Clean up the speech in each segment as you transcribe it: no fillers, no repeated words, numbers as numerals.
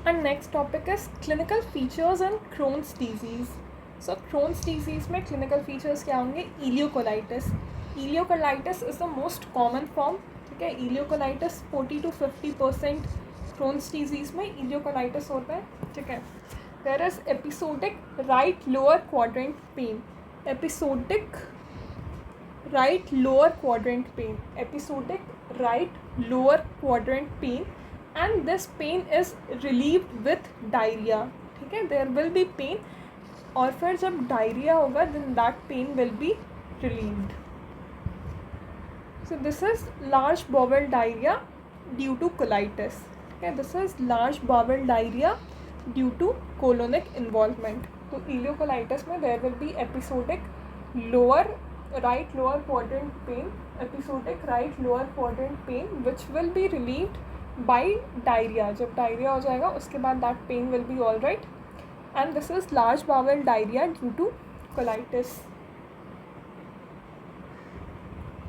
And next topic is clinical features and Crohn's disease. So Crohn's disease में clinical features क्या होंगे? Ileocolitis. Ileocolitis is the most common form. ठीक है, इलियोकोलाइटिस 40-50% Krones disease में इलियोकोलाइटिस होता है. ठीक है. There is episodic right lower quadrant pain. Episodic right lower quadrant pain. Episodic right lower quadrant pain, and this pain is relieved with diarrhea. ठीक है, there will be pain, और फिर जब डायरिया होगा then that pain will be relieved. So this is large bowel diarrhea due to colitis. Okay, this is large bowel diarrhea due to colonic involvement. तो इलियोकोलाइटिस में there will be episodic lower right lower quadrant pain, episodic right lower quadrant pain which will be relieved by diarrhea. जब diarrhoea हो जाएगा उसके बाद that pain will be all right, and this is large bowel diarrhea due to colitis.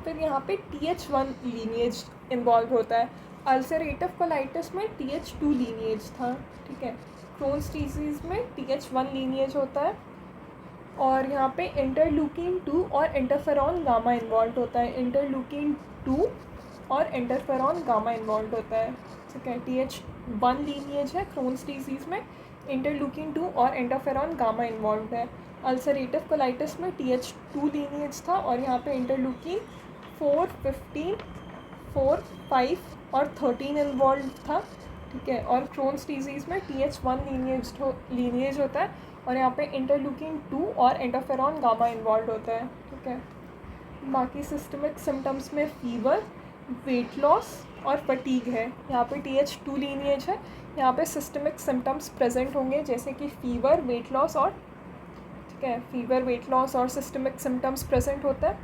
फिर यहाँ पे TH1 lineage involve होता है. अल्सरेटिव कोलाइटिस में TH2 लीनिएज था. ठीक है, क्रोन्स डिजीज़ में TH1 लीनिएज होता है, और यहाँ पे इंटरल्यूकिन 2 और इंटरफेरॉन गामा इन्वॉल्व होता है. इंटरल्यूकिन 2 और इंटरफेरॉन गामा इन्वॉल्व होता है. ठीक है, TH1 लीनिएज है क्रोन्स डिजीज़ में, इंटरल्यूकिन 2 और इंटरफेरॉन गामा इन्वॉल्व है. अल्सरेटिव कोलाइटिस में TH2 लीनिएज था, और यहाँ पे इंटरल्यूकिन 4, 15, 4, 5 और 13 इन्वॉल्व था. ठीक है, और क्रोन्स डिजीज़ में TH1 लीनिएज होता है, और यहाँ पे इंटरल्यूकिन 2 और इंटरफेरॉन गामा इन्वॉल्व होता है. ठीक है, बाकी सिस्टमिक सिम्टम्स में फीवर, वेट लॉस और फटीग है. यहाँ पे TH2 लीनिएज है, यहाँ पे सिस्टमिक सिम्टम्स प्रेजेंट होंगे जैसे कि फीवर, वेट लॉस और, ठीक है, फीवर, वेट लॉस और सिस्टमिक सिम्टम्स प्रेजेंट होता है.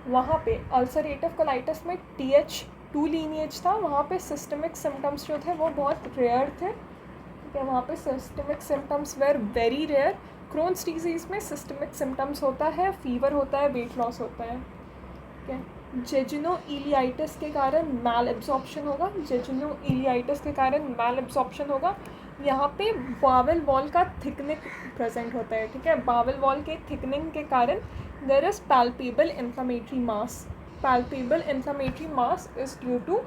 वहाँ पे अल्सरेटिव कोलाइटिस में TH2 लीनिएज था, वहाँ पे सिस्टमिक सिम्टम्स जो थे वो बहुत रेयर थे. ठीक है, वहाँ पे systemic symptoms were very rare. Crohn's disease में सिस्टमिक सिम्टम्स होता है, फीवर होता है, वेट लॉस होता है. ठीक है, जेजुनोइलियाइटिस के कारण मैल एब्जॉर्प्शन होगा. जेजुनोइलियाइटिस के कारण मैल एब्जॉर्प्शन होगा. यहाँ पे बावल वॉल का थिकनिंग प्रेजेंट होता है. ठीक है, बावल वॉल के थिकनिंग के कारण there is palpable inflammatory mass. Palpable inflammatory mass is due to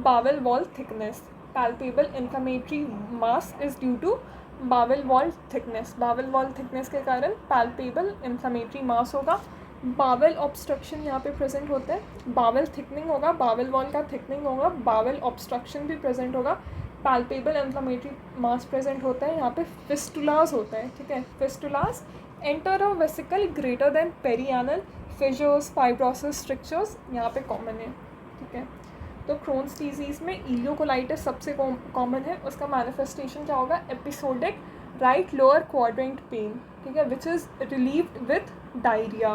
bowel wall thickness. Palpable inflammatory mass is due to bowel wall thickness. Bowel wall thickness के कारण palpable inflammatory mass होगा. Bowel obstruction यहाँ पे present होता है. Bawal thickening होगा, Bawal wall का thickening होगा, बावल ऑब्स्ट्रक्शन भी प्रेजेंट होगा, पैल्पेबल इन्फ्लेमेटरी मास प्रेजेंट होता है. यहाँ पे फिस्टुलास होता है. ठीक है, fistulas enterovesical greater than perianal, fissures, fibrosis, strictures यहाँ पे कॉमन है. ठीक है, तो क्रोन्स डिजीज़ में इलियोकोलाइटिस सबसे कॉमन है. उसका मैनिफेस्टेशन क्या होगा? Episodic right lower quadrant pen. ठीक है, which is relieved with diarrhoea.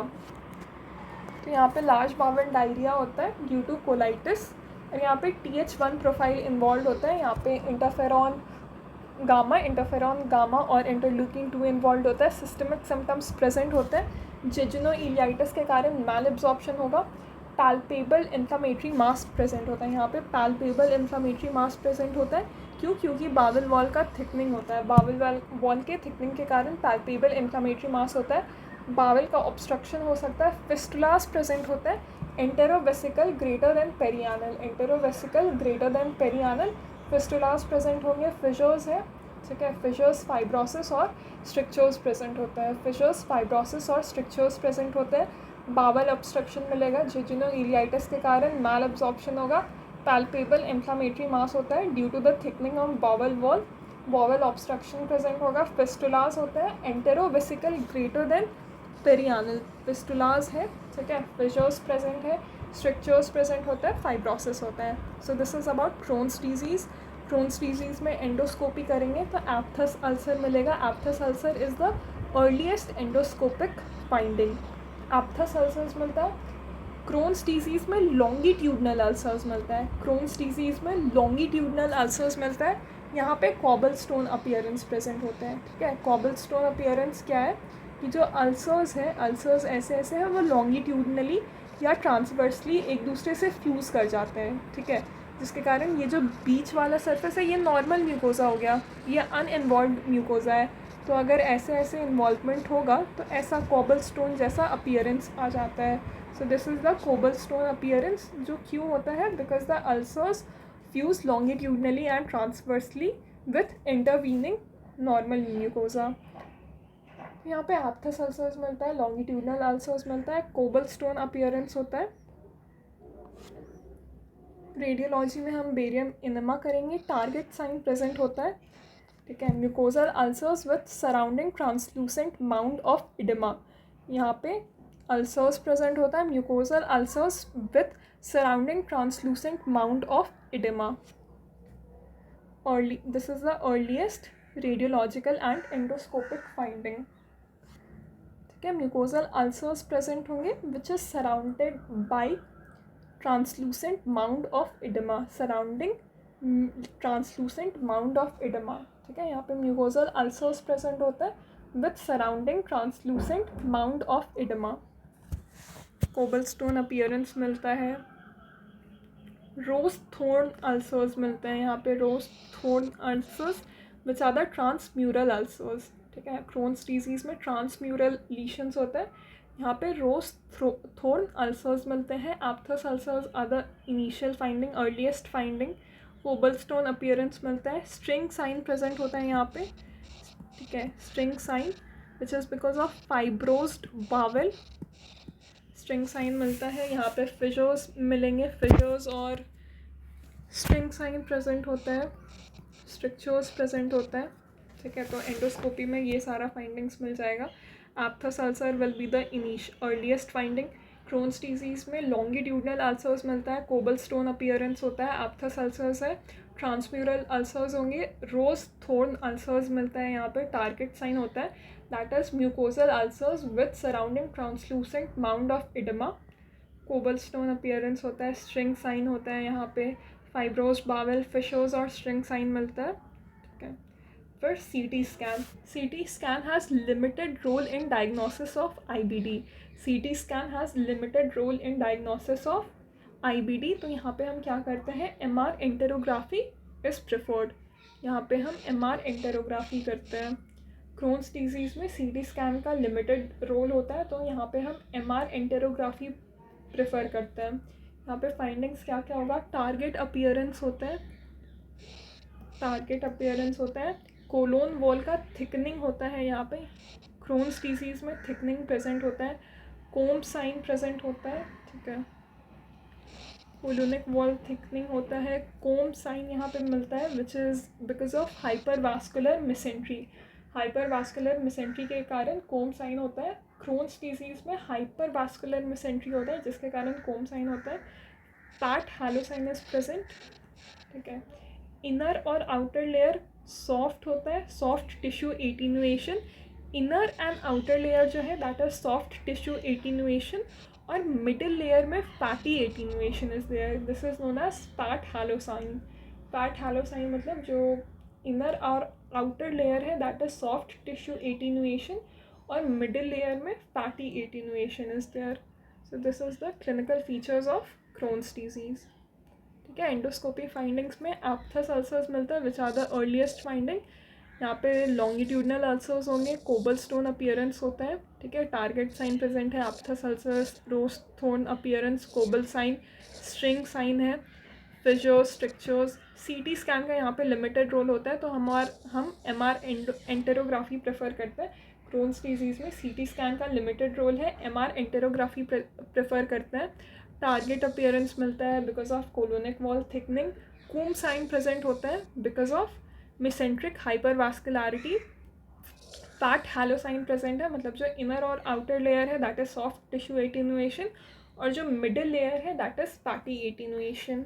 तो यहाँ पे लार्ज बावल डायरिया होता है ड्यू टू कोलाइटिस, और यहाँ पे TH1 प्रोफाइल इन्वॉल्व होता है. यहाँ पे इंटरफेरॉन गामा और इंटरल्यूकिन 2 इन्वॉल्व होता है. सिस्टमिक सिम्टम्स प्रेजेंट होते हैं. जेजुनोइलियाइटिस के कारण मैल एब्जॉर्प्शन होगा. पैल्पेबल इन्फ्लामेटरी मास प्रेजेंट होता है. यहाँ पे पैल्पेबल इन्फ्लामेटरी मास प्रेजेंट होता है. क्यों? क्योंकि बावल वॉल का थिकनिंग होता है. बावल वॉल के थिकनिंग के कारण पैल्पेबल इन्फ्लामेटरी मास होता है. बावल का ऑब्स्ट्रक्शन हो सकता है. फिस्टुलास प्रेजेंट होता है. Enterovesical greater than perianal. Enterovesical greater than perianal. Fistulas present होंगे. फिशर्स है. ठीक है, फिशर्स, फाइब्रोसिस और स्ट्रिक्चर्स प्रेजेंट होता है. फिशर्स, फाइब्रोसिस और स्ट्रिक्चर्स प्रेजेंट होते हैं. बावल ऑब्स्ट्रक्शन मिलेगा. जेजुनोइलियाइटिस के कारण मैल एब्जॉर्प्शन होगा. पैल्पेबल इन्फ्लामेटरी मास होता है due to the thickening of bowel wall. Bowel obstruction present होगा. फिस्टुलास होता है. Enterovesical greater than perianal. फिस्टुलास है. ठीक है, फिशर्स प्रेजेंट है, स्ट्रिक्चर्स प्रेजेंट होता है, फाइब्रोसिस होता है. So this is about Crohn's disease. Crohn's disease में एंडोस्कोपी करेंगे तो एप्थस अल्सर मिलेगा. Aphthous ulcer is the earliest endoscopic finding. Aphthous ulcers मिलता है. क्रोन्स डिजीज़ में लॉन्गिट्यूडनल अल्सर्स मिलता है. क्रोन्स डिजीज़ में लॉन्गिट्यूडनल अल्सर्स मिलता है. यहाँ पे कॉबल स्टोन अपीयरेंस प्रेजेंट होते हैं. ठीक है, कॉबल स्टोन अपीयरेंस क्या है कि जो अल्सर्स हैं, अल्सर्स ऐसे ऐसे हैं, वो लॉन्गिट्यूडनली या ट्रांसवर्सली एक दूसरे से फ्यूज़ कर जाते हैं. ठीक है, जिसके कारण ये जो बीच वाला सरफेस है ये नॉर्मल म्यूकोज़ा हो गया, ये अनइन्वॉल्व्ड म्यूकोज़ा है। तो अगर ऐसे ऐसे इन्वॉल्वमेंट होगा तो ऐसा कोबलस्टोन जैसा अपीयरेंस आ जाता है। So this is the cobblestone appearance, जो क्यों होता है? Because the ulcers fuse longitudinally and transversely with intervening normal mucosa. यहाँ पे एप्थस अल्सर्स मिलता है, लॉन्गिट्यूडनल अल्सर्स मिलता है, कोबलस्टोन अपीयरेंस होता है। रेडियोलॉजी में हम बेरियम इनेमा करेंगे, टारगेट साइन प्रेजेंट होता है, ठीक है। Mucosal ulcers with surrounding translucent mound of oedema, यहाँ पे अल्सर्स प्रेजेंट होता है, mucosal ulcers with surrounding translucent mound of oedema. Early this is the earliest radiological and endoscopic finding, ठीक है। म्यूकोजल अल्सर्स प्रेजेंट होंगे which is surrounded by translucent mound of oedema, surrounding translucent mound of oedema, ठीक है। यहाँ पे mucosal ulcers present होता है with surrounding translucent mound of oedema. Cobblestone appearance मिलता है। रोज थोर्न अल्सर्स मिलते हैं यहाँ पे, rose thorn ulcers which are the transmural ulcers, ठीक है। क्रोन्स डिजीज़ में ट्रांसम्यूरल लीशंस होता है, यहाँ पे रोज थोर्न अल्सर्स मिलते हैं। Aphthous ulcers are the initial finding, earliest finding. Cobblestone appearance मिलता है। स्ट्रिंग साइन प्रेजेंट होता है यहाँ पे, ठीक है। String sign which is because of fibrosed bowel, string sign मिलता है। यहाँ पे फिशर्स मिलेंगे, फिशर्स और स्ट्रिंग साइन प्रेजेंट होता है, स्ट्रक्चर्स प्रेजेंट होता है, ठीक है। तो एंडोस्कोपी में ये सारा फाइंडिंग्स मिल जाएगा। Aphthous ulcer will be the earliest finding. Crohn's disease में लॉन्गिट्यूडनल अल्सर्स मिलता है, कोबलस्टोन अपीयरेंस होता है, एप्थस अल्सर्स है। ट्रांसम्यूरल अल्सर्स होंगे, रोज थोर्न अल्सर्स मिलता है, यहाँ पे टारगेट साइन होता है, that is mucosal ulcers with surrounding translucent mound of oedema. Cobblestone appearance होता है, स्ट्रिंग साइन होता है, यहाँ पे फाइब्रोज बावेल, फिशर्स और स्ट्रिंग साइन मिलता है, ठीक है। फिर CT scan, CT scan has limited role in diagnosis of IBD, CT scan has limited role in diagnosis of IBD। तो यहाँ पे हम क्या करते हैं, MR एंटेरोग्राफी इज़ प्रेफर्ड, यहाँ पे हम MR एंटेरोग्राफी करते हैं। क्रोन्स डिजीज़ में CT स्कैन का लिमिटेड रोल होता है, तो यहाँ पे हम MR एंटेरोग्राफी प्रेफर करते हैं। यहाँ पे फाइंडिंग्स क्या क्या होगा, टारगेट अपीयरेंस होता है, टारगेट अपीयरेंस होता है। कोलोन वॉल का थिकनिंग होता है, यहाँ पे क्रोन्स डिजीज़ में थिकनिंग प्रेजेंट होता है। कोम साइन प्रेजेंट होता है, ठीक है। कोलोनिक वॉल थिकनिंग होता है, कोम साइन यहाँ पे मिलता है which is because of hypervascular mesentery, hypervascular mesentery के कारण कोम साइन होता है। क्रोन्स डिजीज़ में हाइपरवास्कुलर मिसेंट्री होता है, जिसके कारण कोम साइन होता है। पैट हैलोसाइन इज प्रेजेंट, ठीक है। इनर और आउटर लेयर सॉफ्ट होता है, soft tissue attenuation, inner and outer layer जो है that is soft tissue attenuation, और मिडिल लेयर में fatty attenuation is there, this is known as fat halo sign. Fat halo sign मतलब जो इनर और आउटर लेयर है that is soft tissue attenuation, और middle layer में fatty attenuation is there. So this is the clinical features of Crohn's disease, ठीक है। Endoscopy findings में aphthous ulcers मिलता है which are the earliest finding, यहाँ पे लॉन्गिट्यूडनल अल्सर्स होंगे, कोबलस्टोन अपीयरेंस होता है, ठीक है। टारगेट साइन प्रेजेंट है, aphthous ulcers, rose thorn appearance, cobble sign, string sign है, फिशर्स, स्ट्रक्चर्स। CT स्कैन का यहाँ पे लिमिटेड रोल होता है, तो हम MR एंटेरोग्राफी प्रेफर करते हैं। क्रोन्स डिजीज़ में CT स्कैन का लिमिटेड रोल है, MR एंटेरोग्राफी प्रेफर करते हैं। टारगेट अपीयरेंस मिलता है because of colonic wall thickening, comb sign present होता है because of mesenteric hypervascularity, fat halo sign present है, मतलब जो इनर और आउटर लेयर है that is soft tissue attenuation, और जो मिडिल लेयर है दैट इज फैटी एटीन्यूएशन।